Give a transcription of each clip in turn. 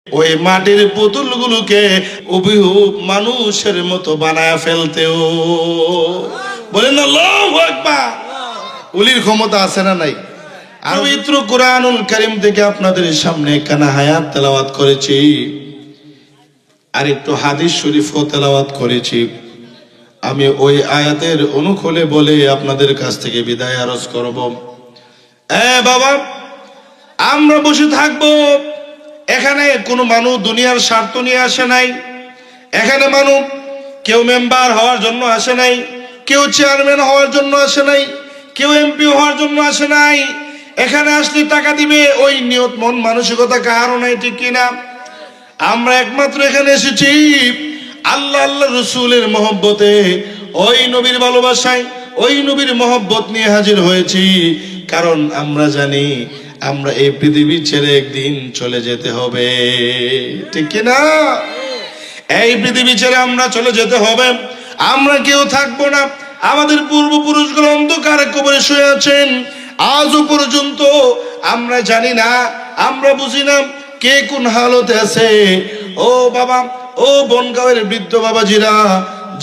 ওই মাটির পুতুলগুলোকে অভিহুব মানুষের মতো বানায় ফেলতেও। বলেন আল্লাহু আকবার। ওলির ক্ষমতা আছে না নাই? আর পবিত্র কুরআনুল কারীম থেকে আপনাদের সামনে কানা হায়াত তেলাওয়াত করেছি, আর একটু হাদিস শরীফও তেলাওয়াত করেছি। আমি ওই আয়াতের অনুকূলে বলে আপনাদের কাছ থেকে বিদায় আরজ করব। বাবা, আমরা বসে থাকবো, এখানে কোনো মানুষ দুনিয়ার স্বার্থ নিয়ে আসে নাই। এখানে মানুষ কেউ মেম্বার হওয়ার জন্য আসে নাই, কেউ চেয়ারম্যান হওয়ার জন্য আসে নাই, কেউ এমপি হওয়ার জন্য আসে নাই। এখানে আসলে টাকা দিবে ওই নিয়ত মন মানসিকতা কারো নাই, ঠিক কিনা? আমরা একমাত্র এখানে এসেছি আল্লাহ আল্লাহ রসুলের মহব্বতে, ওই নবীর ভালোবাসায়, ওই নবীর মহব্বত নিয়ে হাজির হয়েছি। কারণ আমরা জানি আমরা এই পৃথিবী ছেড়ে একদিন চলে যেতে হবে, ঠিক কিনা? এই পৃথিবী ছেড়ে আমরা চলে যেতে হবে, আমরা কেউ থাকবো না। আমাদের পূর্বপুরুষগুলো অন্ধকারে কবরে শুয়ে আছেন, আজও পর্যন্ত আমরা জানি না, আমরা বুঝি না কে কোন হালতে আছে। ও বাবা, ও বনগাঁওয়ের বৃদ্ধ বাবাজিরা,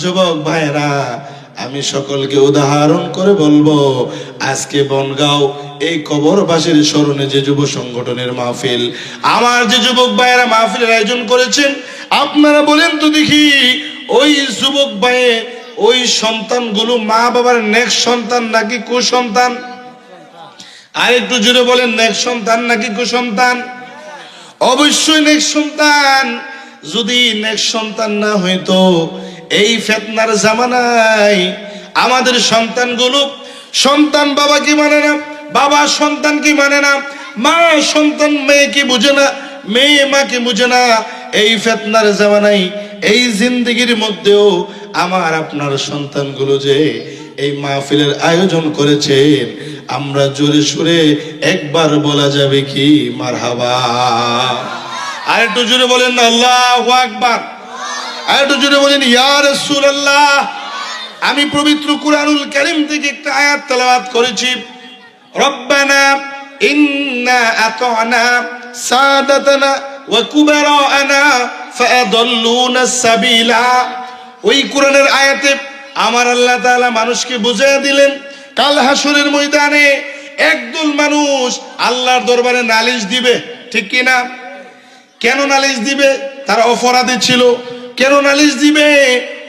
যুবক ভাইরা, আমি সকলকে উদাহরণ করে বলবো, আজকে বনগাঁও এই কবরবাসীর স্মরণে যে যুব সংগঠনের মাহফিল, আমার যে যুবক ভাইয়েরা মাহফিলের আয়োজন করেছেন, আপনারা বলেন তো দেখি, ওই যুবক ভাইয়ে ওই সন্তানগুলো মা বাবার নেক্সট সন্তান নাকি কুসন্তান? আর একটু জুড়ে বলেন, নেক্সট সন্তান নাকি কুসন্তান? অবশ্যই নেক্সট সন্তান। যদি নেক্সট সন্তান না হইতো, এই ফিতনার জামানায় আমাদের সন্তানগুলো, সন্তান বাবা কি মানে না, বাবা সন্তান কি মানে না, মা সন্তান মেয়ে কি বুঝে না, মেয়ে মা কি বুঝে না। এই ফিতনার জামানায়, এই জিন্দেগির মধ্যেও আমার আপনার সন্তানগুলো যে এই মাহফিলের আয়োজন করেছেন, আমরা জোরে সুরে একবার বলা যাবে কি মারহাবা? আর একটু জোরে বলেন না আল্লাহু আকবার। আর একটু জোরে বলেন ইয়া রাসূলুল্লাহ। আমি পবিত্র কুরআনুল কারীম থেকে একটা আয়াত তেলাওয়াত করেছি, রব্বানা ইন্না আতা'না সাদাতানা ওয়া কুবারা'না ফাআদাল্লুনা সাবিলা। ওই কোরআনের আয়াতে আমার আল্লাহ তাআলা মানুষকে বুঝিয়ে দিলেন, কাল হাসরের ময়দানে একদল মানুষ আল্লাহর দরবারে নালিশ দিবে, ঠিক কি না? কেন নালিশ দিবে? তারা অপরাধী ছিল। কেন নালিশ দিবে?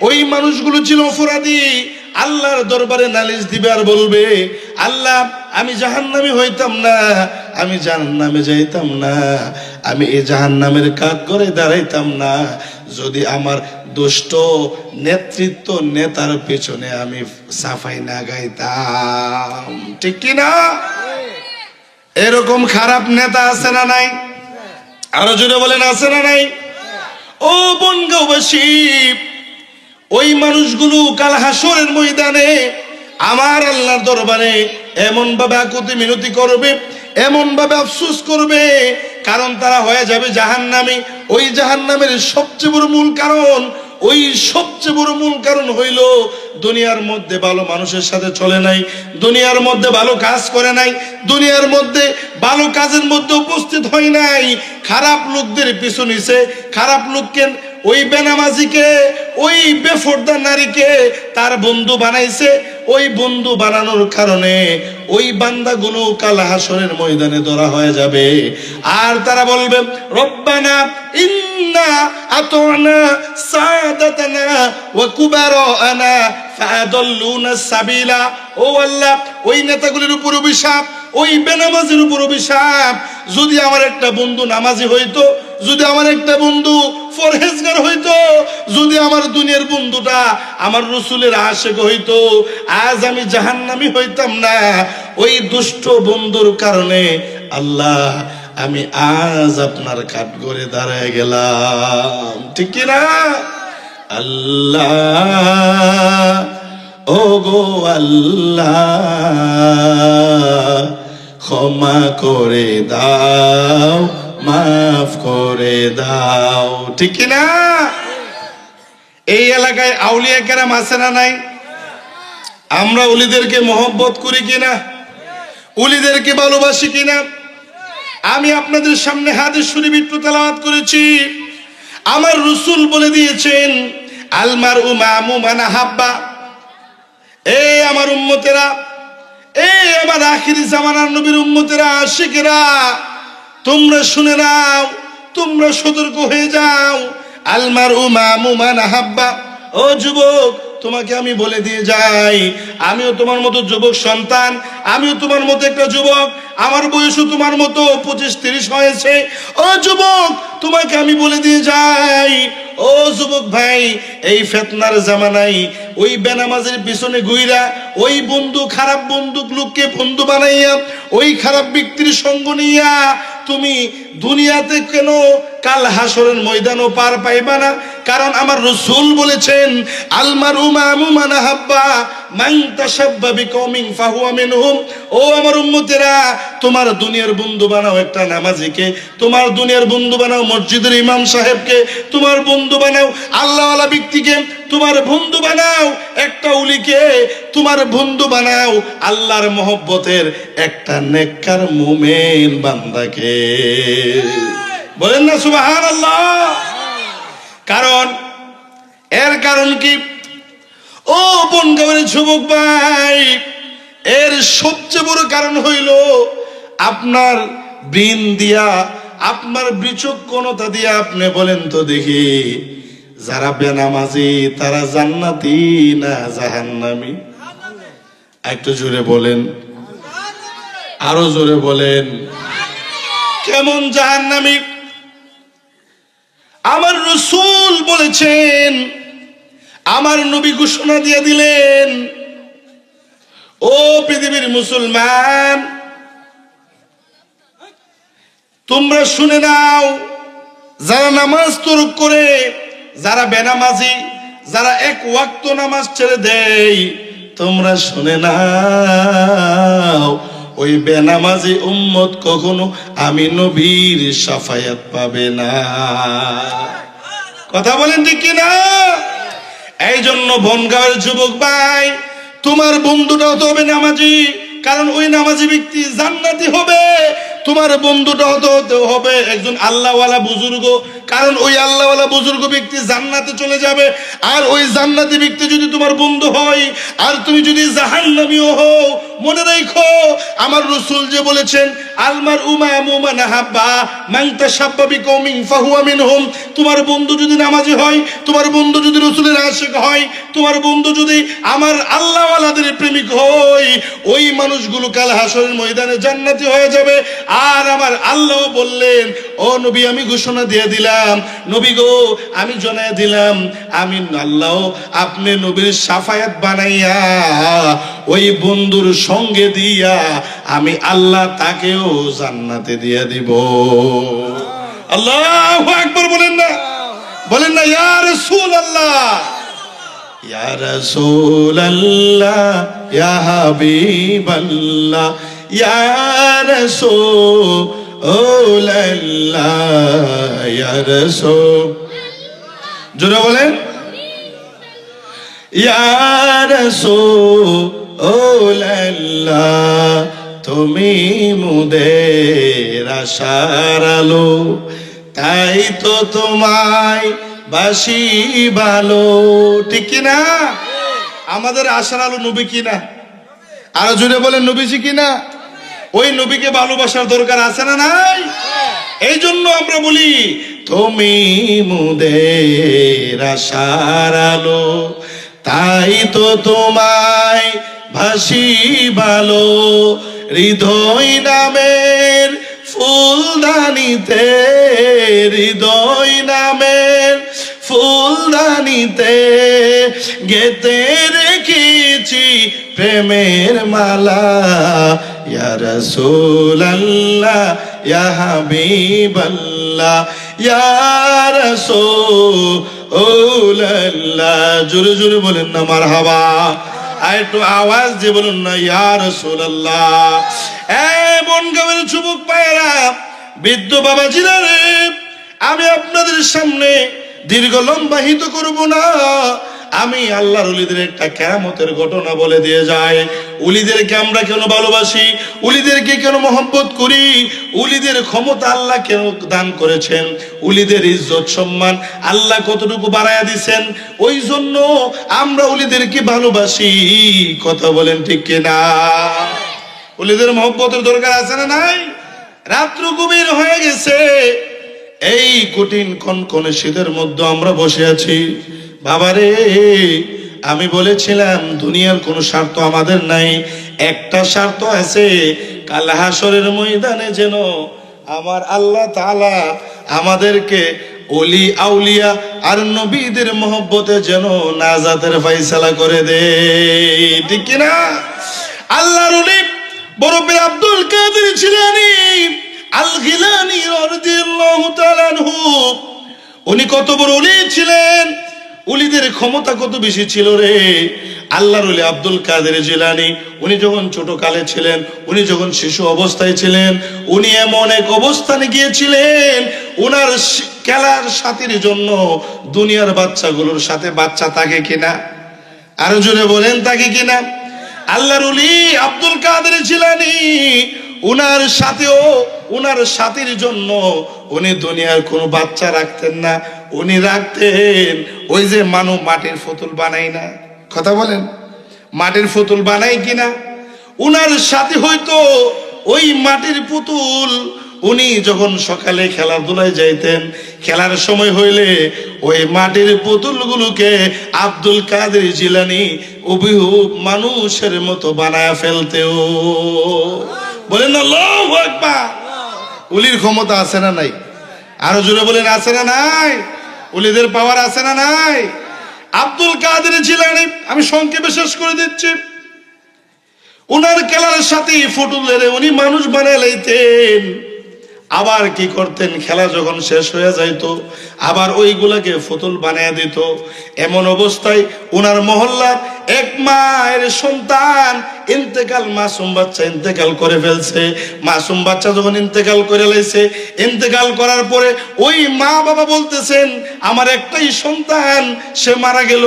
ওই মানুষগুলো ছিল অপরাধী। আল্লাহর দরবারে নালিশ দিবে আর বলবে, আল্লাহ, আমি জাহান্নামী হইতাম না, আমি জাহান্নামে যাইতাম না, আমি এই জাহান্নামের কাঠগড়ায় দাঁড়াইতাম না যদি আমার দুষ্ট নেতৃত্ব নেতার পেছনে আমি সাফাই না গাইতাম, ঠিক কি না? এরকম খারাপ নেতা আছে না নাই? আরো জোরে বলেন, আছে না নাই? ও বনগাঁওবাসী, ওই মানুষগুলো কাল হাসরের ময়দানে আমার আল্লাহর দরবারে এমন ভাবে আকুতি মিনতি করবে, এমন ভাবে আফসোস করবে, কারণ তারা হয়ে যাবে জাহান্নামী। ওই জাহান্নামের সবচেয়ে বড় মূল কারণ, ওই সবচেয়ে বড় মূল কারণ হইল দুনিয়ার মধ্যে ভালো মানুষের সাথে চলে নাই, দুনিয়ার মধ্যে ভালো কাজ করে নাই, দুনিয়ার মধ্যে ভালো কাজের মধ্যে উপস্থিত হয় নাই, খারাপ লোকদের পিছু নিছে, খারাপ লোককে, ওই বেনামাজিকে, ওই বেফরদা নারীকে তার বন্ধু বানাইছে। ওই বন্ধু বানানোর কারণে ওই বান্দাগুলো কাল হাসরের ময়দানে ধরা হয়ে যাবে, আর তারা বলবে, রব্বানা ইন্না আতা'না সাদাতানা ওয়া কুবারা'না ফাআদাল্লুনা সাবিলা। ও আল্লাহ, ওই নেতাগুলির উপর অভিশাপ, ওই বেনামাজির উপর অভিশাপ। যদি আমার একটা বন্ধু নামাজি হইতো, যদি আমার একটা বন্ধু ফরহেজগার হইতো, যদি আমার দুনিয়ার বন্ধুটা আমার রাসূলের আশিক হইতো, আজ আমি জাহান্নামী হইতাম না। ওই দুষ্ট বন্ধুর কারণে আল্লাহ, আমি আজ আপনার কাঠগড়ে দাঁড়ায় গেলাম, ঠিক কি না? আল্লাহ, ও গো আল্লাহ, ক্ষমা করে দাও, মাফ করে দাও, ঠিক কি না? এই এলাকায় আউলিয়া কেরাম আছে না নাই? আমরা উলিদেরকে মহব্বত করি কিনা? উলিদেরকে ভালোবাসি কিনা? আমি আপনাদের সামনে হাদিস শরীফ একটু তেলাওয়াত করেছি। আমার রাসূল বলে দিয়েছেন, আল মারউ মা'মু মান আহাব্বা। এই আমার উম্মতেরা, এই আমার আখির জামানার নবীর উম্মতেরা, আশিকেরা, তোমরা শুনে নাও, তোমরা সতর্ক হয়ে যাও। আল মারউ মা'মু মান আহাব্বা। ও যুবক, তোমাকে আমি বলে দিয়ে যাই, আমিও তোমার মতো যুবক সন্তান, আমিও তোমার মতো একটা যুবক, আমার বয়সও তোমার মতো 25-30 হয়েছে। ও যুবক, তোমাকে আমি বলে দিয়ে যাই, ও যুবক ভাই, এই ফিতনার জামানায় ওই বেনামাজের পিছনে ঘুইরা, ওই বন্ধু, খারাপ বন্ধু লোককে বন্ধু বানাইয়া, ওই খারাপ ব্যক্তির সঙ্গ নিয়া তুমি দুনিয়াতে কেন কাল হাসরের ময়দানও পার পাইবা না। কারণ আমার রাসূল বলেছেন, আল মারউ মা'মু মান আহাব্বা মান তাশাব্বা বিকওমিন ফাহুয়া মিনহুম। ও আমার উম্মতেরা, তোমার দুনিয়ার বন্ধু বানাও একটা নামাজীকে, তোমার দুনিয়ার বন্ধু বানাও মসজিদের ইমাম সাহেবকে, তোমার বন্ধু বানাও আল্লাহওয়ালা ব্যক্তিকে, তোমার বন্ধু বানাও একটা ওলিকে, তোমার বন্ধু বানাও আল্লাহর মহব্বতের একটা নেককার মুমিন বান্দাকে। বলেন না সুবহানাল্লাহ। কারণ এর কারণ কি? ও বনগাঁওয়ের যুবক ভাই, এর সবচেয়ে বড় কারণ হইল আপনার ব্রেন দিয়া, আপনার বিচক্ষণতা দিয়া আপনি বলেন তো দেখি, যারা বেনামাজি তারা জান্নাতি না জাহান্নামী? একটু জোরে বলেন, আরো জোরে বলেন। কেমন জাহান্নামী? আমার রাসূল বলেছেন, আমার নবী ঘোষণা দিয়ে দিলেন, ও পৃথিবীর মুসলমান, তোমরা শুনে নাও, যারা নামাজ তরক করে, যারা বেনামাজি, যারা এক ওয়াক্ত নামাজ ছেড়ে দেয়, তোমরা শুনে নাও, ওই বেনামাজি উম্মত কখনো আমি নবীর শাফায়াত পাবে না। কথা বলেন ঠিক কিনা? এই জন্য বনগাঁওয়ের যুবক ভাই, তোমার বন্ধুটা হতে হবে নামাজি, কারণ ওই নামাজি ব্যক্তি জান্নাতি হবে। তোমার বন্ধুটা হতে হবে একজন আল্লাহওয়ালা বুজুর্গ, কারণ ওই আল্লাহওয়ালা বুজুর্গ ব্যক্তি জান্নাতে চলে যাবে। আর ওই জান্নাতি ব্যক্তি যদি তোমার বন্ধু হয়, আর তুমি যদি জাহান্নামীও হও, মনে রাখো আমার রাসূল যে বলেছেন, আল মারউ মা'মু মান আহাব্বা মান তাশাব্বা বিকওমিন ফাহুয়া মিনহুম। তোমার বন্ধু যদি নামাজি হয়, তোমার বন্ধু যদি রাসূলের আশিক হয়, তোমার বন্ধু যদি আমার আল্লাহওয়ালাদের প্রেমিক হয়, ওই মানুষগুলো কাল হাসরের ময়দানে জান্নাতি হয়ে যাবে। আর আমার আল্লাহ বললেন, ও নবী, আমি ঘোষণা দিয়ে দিলাম, নবী গো, আমি জানাই দিলাম, আমি আল্লাহ আপনি নবীর শাফায়াত বানাইয়া ওই বন্ধুর সঙ্গে দিয়া আমি আল্লাহ তাকেও জান্নাতে দিয়ে দিব। আল্লাহু আকবার বলেন না, বলেন না ইয়া রাসূলুল্লাহ, ইয়া রাসূলুল্লাহ, ইয়া হাবিবাল্লাহ, ইয়া রাসূলুল্লাহ, ইয়া রাসূল, জোরে বলেন, ইয়া রাসূলুল্লাহ, তুমি মোদের আশার আলো, তাই তো তোমায় বাসি ভালো। ঠিক কিনা? আমাদের আশার আলো নবী কিনা? আরো জোরে বলেন, নবীজি কিনা? ওই নবীকে ভালোবাসার দরকার আছে না নাই? এই জন্য আমরা বলি, তুমি মোদের আশার আলো, তাই তো তোমায় ভাসি ভালো, হৃদয় নামের ফুলদানিতে, হৃদয় নামের ফুলদানিতে গেতে রেখেছি প্রেমের মালা, ইয়া রাসূলুল্লাহ, ইয়া হাবিবাল্লাহ, ইয়া রাসূলুল্লাহ। জোরে জোরে বলেন না মারহাবা, আর একটু আওয়াজ দিয়ে বলুন না ইয়া রাসূলুল্লাহ। বনগাঁওয়ের যুবক ভাইয়েরা, বৃদ্ধ বাবাজিরা রে, আমি আপনাদের সামনে দীর্ঘ লম্বাহিত করব না, আমি আল্লাহর ওলিদের একটা কেরামতের ঘটনা বলে দিয়ে যাই। ওলিদেরকে আমরা কেন ভালোবাসি, ওলিদেরকে কেন মহব্বত করি, ওলিদের ক্ষমতা আল্লাহ কেন দান করেছেন, ওলিদের ইজ্জত সম্মান আল্লাহ কতটুকু বাড়ায়া দিছেন, ওই জন্য আমরা ওলিদেরকে ভালোবাসি। কথা বলেন ঠিক কিনা? ওলিদের মহব্বতের দরকার আছে না নাই? রাত্র গভীর হয়ে গেছে, এই কঠিন কনকনে শীতের মধ্যে আমরা বসে আছি। বাবারে, আমি বলেছিলাম দুনিয়ার কোনো স্বার্থ আমাদের নাই, একটা স্বার্থ আছে, কাল হাসরের ময়দানে যেন আমার আল্লাহ তাআলা আমাদেরকে ওলি আউলিয়া আর নবীদের মহব্বতে যেন নাজাতের ফয়সালা করে দে। ঠিক কিনা? আল্লাহর ওলি বড় পীর আব্দুল কাদের জিলানী আল গিলানী রাদিয়াল্লাহু তাআলা আনহু, উনি কত বড় ওলি ছিলেন, ওলিদের ক্ষমতা কত বেশি ছিল রে। আল্লাহর ওলি আব্দুল কাদের জিলানী উনি যখন ছোট কালে ছিলেন, উনি যখন শিশু অবস্থায় ছিলেন, উনি এমন এক অবস্থানে গিয়েছিলেন, উনার খেলার সাথীর জন্য দুনিয়ার বাচ্চাগুলোর সাথে বাচ্চা থাকে কিনা, আরো জোরে বলেন থাকে কিনা? আল্লাহর ওলি আব্দুল কাদের জিলানী উনার সাথেও, উনার সাথীর জন্য উনি দুনিয়ার কোনো বাচ্চা রাখতেন না, উনি রাখতেন ওই যে মানব মাটির পুতুল বানাই না, কথা বলেন, মাটির পুতুল বানাই কিনা, উনার সাথী হয়তো ওই মাটির পুতুল, উনি যখন সকালে খেলাধুলায় যাইতেন, খেলার সময় হইলে ওই মাটির পুতুলগুলোকে আব্দুল কাদের জিলানী হুবহু মানুষের মতো বানায় ফেলতেও। বলেন আল্লাহু আকবার। ওলির ক্ষমতা আছে না নাই? আরো জোরে বলেন আছে না নাই? ওলিদের পাওয়ার আছে না নাই? আব্দুল কাদের জিলানী, আমি সংক্ষেপে শেষ করে দিচ্ছি, উনার খেলার সাথে ফুটুলের উনি মানুষ বানায় লাইতেন। আবার কি করতেন, খেলা যখন শেষ হয়ে যাইতো আবার ওইগুলাকে ফুতুল বানিয়ে দিত। এমন অবস্থায় উনার মহল্লার এক মায়ের সন্তান ইন্তেকাল, মাসুম বাচ্চা ইন্তেকাল করে ফেলছে। মাসুম বাচ্চা যখন ইন্তেকাল করে লাইছে, ইন্তেকাল করার পরে ওই মা বাবা বলতেছেন আমার একটাই সন্তান, সে মারা গেল,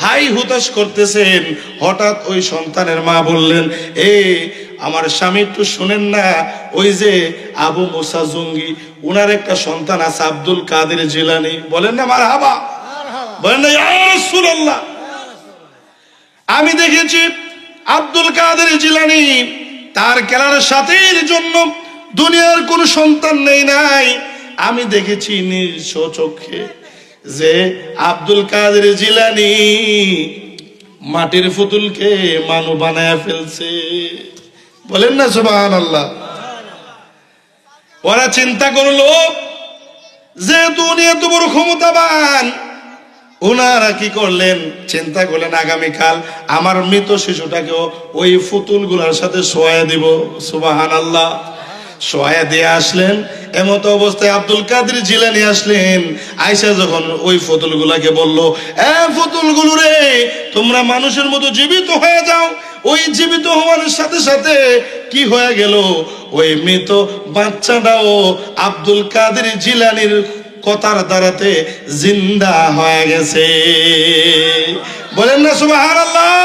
হাই হুতাশ করতেছেন। হঠাৎ ওই সন্তানের মা বললেন, আমার স্বামী একটু শুনেন না, ওই যে আবু মুসা জঙ্গি, উনার একটা সন্তান আছে আব্দুল কাদের জিলানী। বলেন না মারহাবা, বলেন না ইয়া রাসূলুল্লাহ। আমি দেখেছি আব্দুল কাদের জিলানী তার খেলার সাথীর জন্য দুনিয়ার কোনো সন্তান নেই নাই। আমি দেখেছি নিজ চোখে যে আব্দুল কাদের জিলানী মাটির পুতুলকে মানু বানায় ফেলছে। বলেন না সুবহানাল্লাহ। ওরা চিন্তা করলো যে দুনিয়া তো বড় ক্ষমতাবান, ওনারা কি করলেন, চিন্তা করলেন আগামীকাল আমার মৃত শিশুটাকেও ওই পুতুলগুলোর সাথে শোয়া দিব। সুবহানাল্লাহ। শোয়া দিয়ে আসলেন, এমত অবস্থায় আব্দুল কাদের জিলানী আসলেন। আয়েশা যখন ওই পুতুলগুলাকে বলল, পুতুলগুলো রে, তোমরা মানুষের মতো জীবিত হয়ে যাও। ওই জীবিত হওয়ার সাথে সাথে কি হয়ে গেল, ওই মৃত বাচ্চাটাও আব্দুল কাদের জিলানীর কথার দ্বারাতে জিন্দা হয়ে গেছে। বলেন না সুবহানাল্লাহ।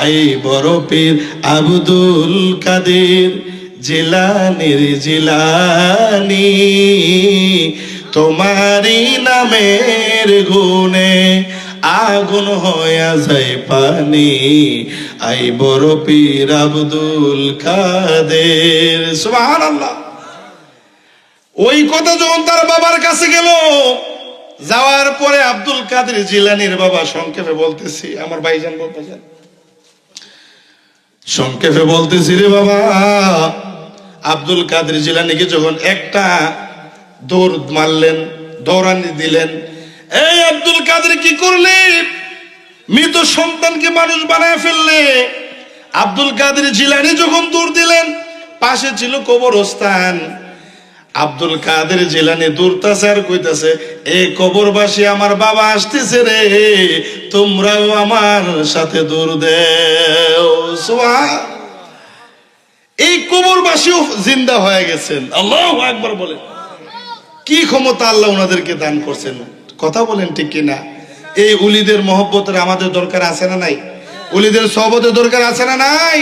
আই বড় পীর আব্দুল কাদের জিলানীর জিলানী, তোমারি নামের গুণে আগুন হয়ে যায় পানি। আই বড় পীর আব্দুল কাদের। সুবহানাল্লাহ। ওই কথা যখন তার বাবার কাছে গেল, যাওয়ার পরে আব্দুল কাদের জিলানীর বাবা, সংক্ষেপে বলতেছি, আমার ভাইজান বলতেছেন, সংক্ষেপে বলতেছি রে বাবা, আব্দুল কাদের জিলানীকে যখন একটা দৌড় মারলেন, দৌড়ানি দিলেন, এই আব্দুল কাদের কি করলে, মৃত সন্তানকে মানুষ বানায় ফেললে। আব্দুল কাদের জিলানী যখন দৌড় দিলেন, পাশে ছিল কবরস্থান। আব্দুল কাদের জিলানী দৌড়তাছে আর কইতাছে, এই কবরবাসী আমার বাবা আসতেছে রে, তোমরাও আমার সাথে দৌড় দেও। সুবহান। এই কবরবাসীও জিন্দা হয়ে গেছেন। আল্লাহু আকবার বলেন। কি ক্ষমতা আল্লাহ ওনাদেরকে দান করছেন, কথা বলেন ঠিক কিনা? এই উলিদের মহব্বতের আমাদের দরকার আছে না নাই? উলিদের সহবতের দরকার আছে না নাই?